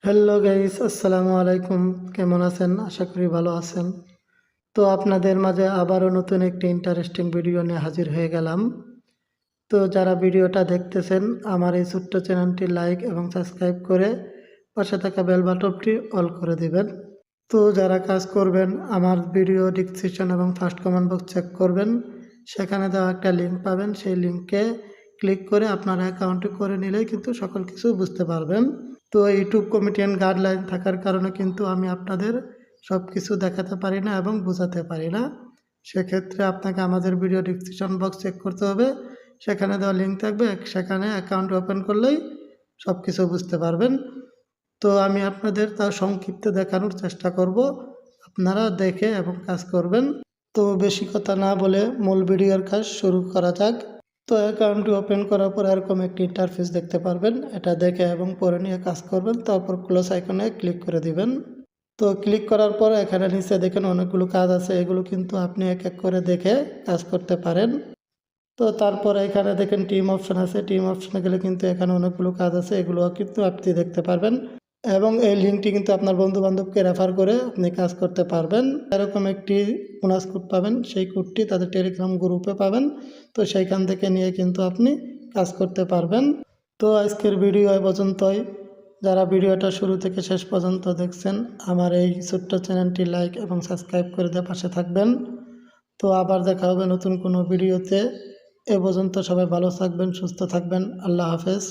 Hello guys, আসসালামু আলাইকুম। কেমন আছেন? আশা করি ভালো আছেন। তো আপনাদের মাঝে আবারও নতুন একটি ইন্টারেস্টিং ভিডিও নিয়ে হাজির হয়ে গেলাম। তো যারা ভিডিওটা দেখতেছেন আমার এই ছোট্ট চ্যানেলটি লাইক এবং সাবস্ক্রাইব করে পাশে থাকা বেল বাটনটি অল করে দিবেন। তো যারা কাজ করবেন আমার ভিডিও ডিসক্রিপশন এবং ফার্স্ট কমেন্ট বক্স চেক করবেন, সেখানে দেওয়া একটা লিঙ্ক পাবেন। সেই লিঙ্কে ক্লিক করে আপনার অ্যাকাউন্টটি করে নিলেই কিন্তু সকল কিছু বুঝতে পারবেন। তো ইউটিউব কমিটিয়ান গাইডলাইন থাকার কারণে কিন্তু আমি আপনাদের সব কিছু দেখাতে পারি না এবং বোঝাতে পারি না। সেক্ষেত্রে আপনাকে আমাদের ভিডিও ডিসক্রিপশন বক্স চেক করতে হবে, সেখানে দেওয়া লিঙ্ক থাকবে, সেখানে অ্যাকাউন্ট ওপেন করলেই সব কিছু বুঝতে পারবেন। তো আমি আপনাদের তা সংক্ষিপ্ত দেখানোর চেষ্টা করব, আপনারা দেখে এবং কাজ করবেন। তো বেশি কথা না বলে মূল ভিডিওর কাজ শুরু করা যাক। তো অ্যাকাউন্টটি ওপেন করার পর এরকম একটি ইন্টারফেস দেখতে পারবেন, এটা দেখে এবং পরে নিয়ে কাজ করবেন। তারপর ক্লোজ আইকনে ক্লিক করে দিবেন। তো ক্লিক করার পর এখানে নিচে দেখেন অনেকগুলো কাজ আছে, এগুলো কিন্তু আপনি এক এক করে দেখে কাজ করতে পারেন। তো তারপর এখানে দেখেন টিম অপশন আছে, টিম অপশনে গেলে কিন্তু এখানে অনেকগুলো কাজ আছে, এগুলো কিন্তু আপনি দেখতে পারবেন এবং এই লিঙ্কটি কিন্তু আপনার বন্ধু বান্ধবকে রেফার করে আপনি কাজ করতে পারবেন। এরকম একটি বোনাস কোড পাবেন, সেই কোডটি তাদের টেলিগ্রাম গ্রুপে পাবেন। তো সেইখান থেকে নিয়ে কিন্তু আপনি কাজ করতে পারবেন। তো আজকের ভিডিও এই পর্যন্তই। যারা ভিডিওটা শুরু থেকে শেষ পর্যন্ত দেখছেন আমার এই ছোট্ট চ্যানেলটি লাইক এবং সাবস্ক্রাইব করে দিয়ে পাশে থাকবেন। তো আবার দেখা হবে নতুন কোনো ভিডিওতে। এ পর্যন্ত সবাই ভালো থাকবেন, সুস্থ থাকবেন। আল্লাহ হাফেজ।